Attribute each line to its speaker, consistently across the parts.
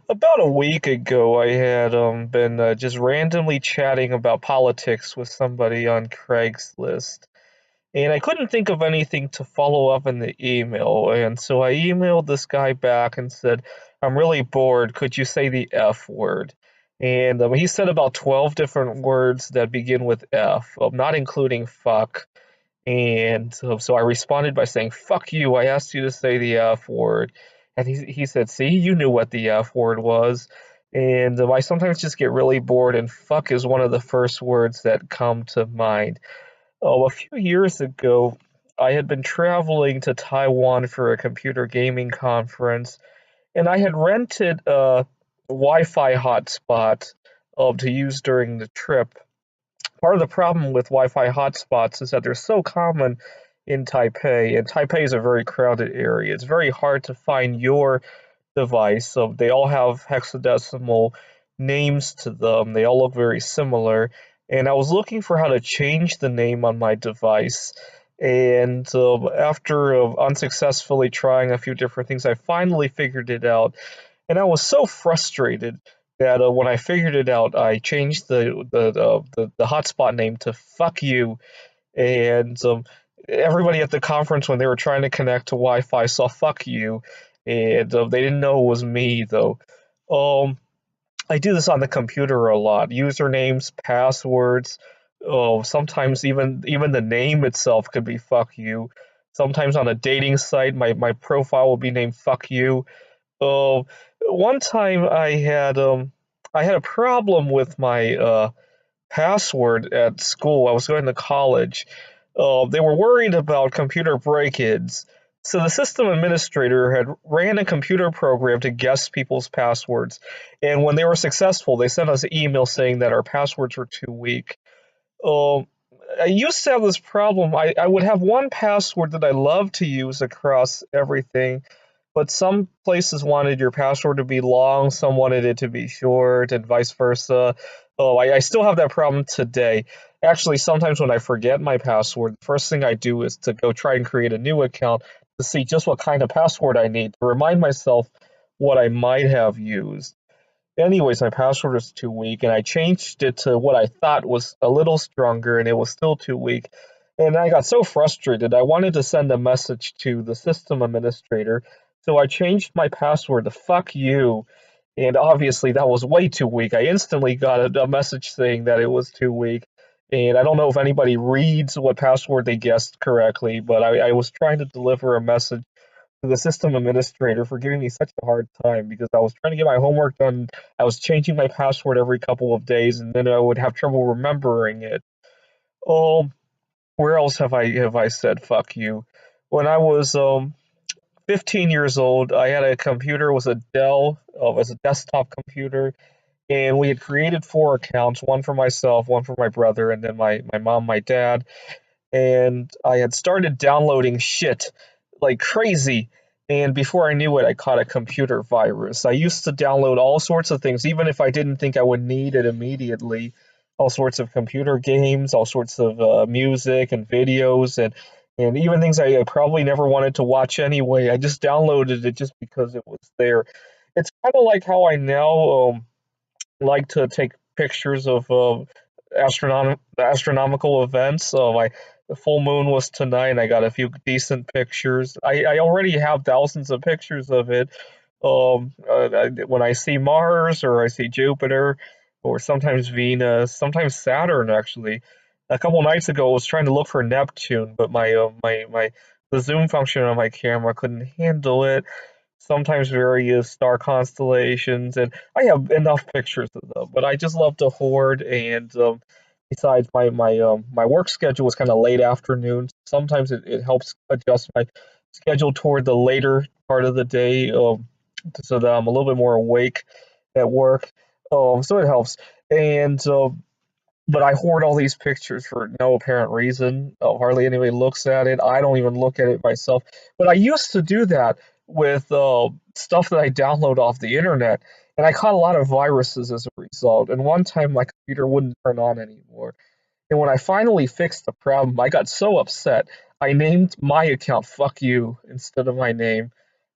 Speaker 1: About a week ago, I had been just randomly chatting about politics with somebody on Craigslist, and I couldn't think of anything to follow up in the email, and so I emailed this guy back and said, "I'm really bored. Could you say the F word?" And he said about 12 different words that begin with F, not including fuck. And so I responded by saying, "Fuck you, I asked you to say the F word." And he said, "See, you knew what the F word was." And I sometimes just get really bored, and fuck is one of the first words that come to mind. Oh, a few years ago, I had been traveling to Taiwan for a computer gaming conference, and I had rented a Wi Fi hotspot to use during the trip. Part of the problem with Wi-Fi hotspots is that they're so common in Taipei, and Taipei is a very crowded area. It's very hard to find your device. So they all have hexadecimal names to them. They all look very similar. And I was looking for how to change the name on my device. And after unsuccessfully trying a few different things, I finally figured it out. And I was so frustrated that when I figured it out, I changed the hotspot name to "fuck you," and everybody at the conference when they were trying to connect to Wi-Fi saw "fuck you," and they didn't know it was me though. Um, I do this on the computer a lot. Usernames, passwords. Oh, sometimes even the name itself could be "fuck you." Sometimes on a dating site, my profile will be named "fuck you." Oh, one time I had a problem with my password at school. I was going to college. They were worried about computer break-ins. So the system administrator had ran a computer program to guess people's passwords. And when they were successful, they sent us an email saying that our passwords were too weak. Um, I used to have this problem. I would have one password that I love to use across everything, but some places wanted your password to be long, some wanted it to be short, and vice versa. Oh, I still have that problem today. Actually, sometimes when I forget my password, the first thing I do is to go try and create a new account to see just what kind of password I need to remind myself what I might have used. Anyways, my password was too weak, and I changed it to what I thought was a little stronger, and it was still too weak. And I got so frustrated, I wanted to send a message to the system administrator, so I changed my password to "fuck you," and obviously that was way too weak. I instantly got a message saying that it was too weak, and I don't know if anybody reads what password they guessed correctly, but I was trying to deliver a message to the system administrator for giving me such a hard time because I was trying to get my homework done. I was changing my password every couple of days, and then I would have trouble remembering it. Oh, where else have I said "fuck you"? When I was 15 years old, I had a computer. It was a Dell. It was a desktop computer, and we had created four accounts: one for myself, one for my brother, and then my mom, my dad. And I had started downloading shit like crazy. And before I knew it, I caught a computer virus. I used to download all sorts of things, even if I didn't think I would need it immediately. All sorts of computer games, all sorts of music and videos, and even things I probably never wanted to watch anyway. I just downloaded it just because it was there. It's kind of like how I now like to take pictures of astronomical events. The full moon was tonight, and I got a few decent pictures. I already have thousands of pictures of it. When I see Mars or I see Jupiter, or sometimes Venus, sometimes Saturn. Actually, a couple nights ago, I was trying to look for Neptune, but my the zoom function on my camera couldn't handle it. Sometimes various star constellations, and I have enough pictures of them. But I just love to hoard, and besides, my work schedule is kind of late afternoon. Sometimes it helps adjust my schedule toward the later part of the day, so that I'm a little bit more awake at work. So it helps. And but I hoard all these pictures for no apparent reason. Hardly anybody looks at it. I don't even look at it myself. But I used to do that with stuff that I download off the internet, and I caught a lot of viruses as a result. And one time my computer wouldn't turn on anymore. And when I finally fixed the problem, I got so upset. I named my account "fuck you" instead of my name,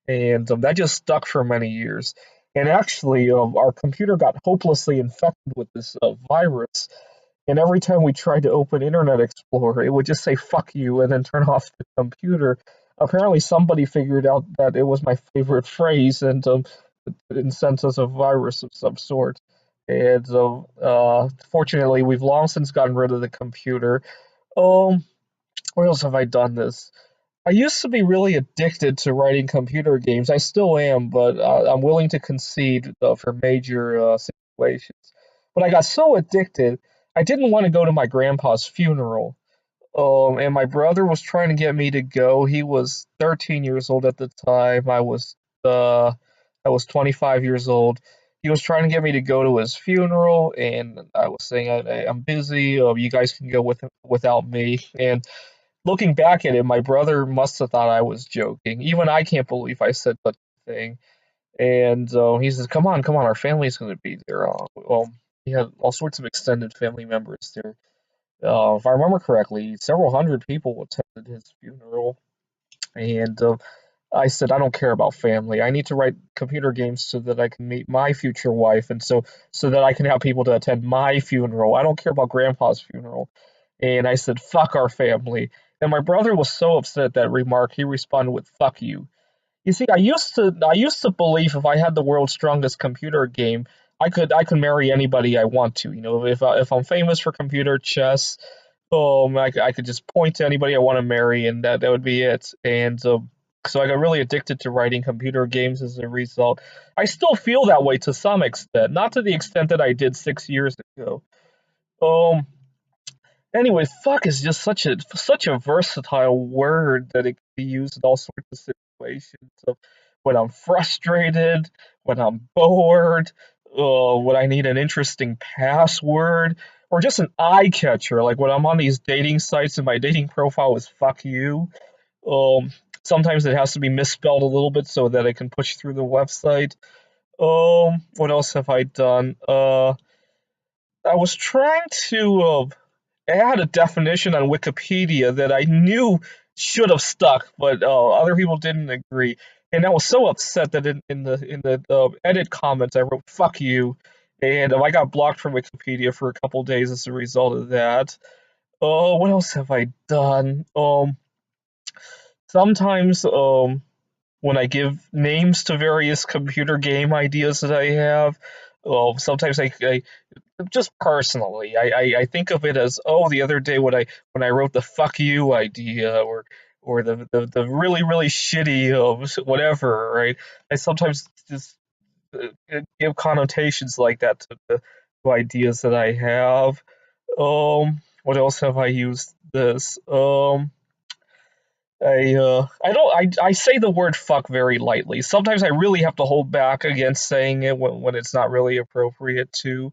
Speaker 1: and that just stuck for many years. And actually, our computer got hopelessly infected with this virus. And every time we tried to open Internet Explorer, it would just say "fuck you" and then turn off the computer. Apparently, somebody figured out that it was my favorite phrase and sent us a virus of some sort. And fortunately, we've long since gotten rid of the computer. Um, where else have I done this? I used to be really addicted to writing computer games. I still am, but I'm willing to concede for major situations. But I got so addicted, I didn't want to go to my grandpa's funeral. And my brother was trying to get me to go. He was 13 years old at the time. Uh, I was 25 years old. He was trying to get me to go to his funeral, and I was saying I'm busy. You guys can go without me. And looking back at it, my brother must have thought I was joking. Even I can't believe I said such a thing. And he says, come on, our family's going to be there." He had all sorts of extended family members there. If I remember correctly, several hundred people attended his funeral. And I said, I don't care about family. I need to write computer games so that I can meet my future wife, and so that I can have people to attend my funeral. I don't care about grandpa's funeral. And I said, fuck our family. And my brother was so upset at that remark, he responded with "fuck you." You see, I used to believe if I had the world's strongest computer game, I could marry anybody I want to. If I'm famous for computer chess, I could just point to anybody I want to marry, and that would be it. And so I got really addicted to writing computer games as a result. I still feel that way to some extent, not to the extent that I did 6 years ago. Um, Anyway, fuck is just such a versatile word that it can be used in all sorts of situations. So when I'm frustrated, when I'm bored, when I need an interesting password, or just an eye catcher, like when I'm on these dating sites and my dating profile is "fuck you." Um, Sometimes it has to be misspelled a little bit so that I can push through the website. What else have I done? I was trying to add a definition on Wikipedia that I knew should have stuck, but other people didn't agree. And I was so upset that in the edit comments I wrote "fuck you," and I got blocked from Wikipedia for a couple days as a result of that. Oh, what else have I done? Sometimes when I give names to various computer game ideas that I have, sometimes I just personally, I think of it as, oh, the other day when I wrote the "fuck you" idea, or the really really shitty whatever, right? I sometimes just give connotations like that to ideas that I have. What else have I used this? I don't I say the word "fuck" very lightly. Sometimes I really have to hold back against saying it when it's not really appropriate to.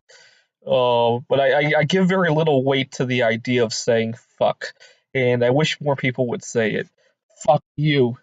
Speaker 1: But I give very little weight to the idea of saying "fuck," and I wish more people would say it. Fuck you.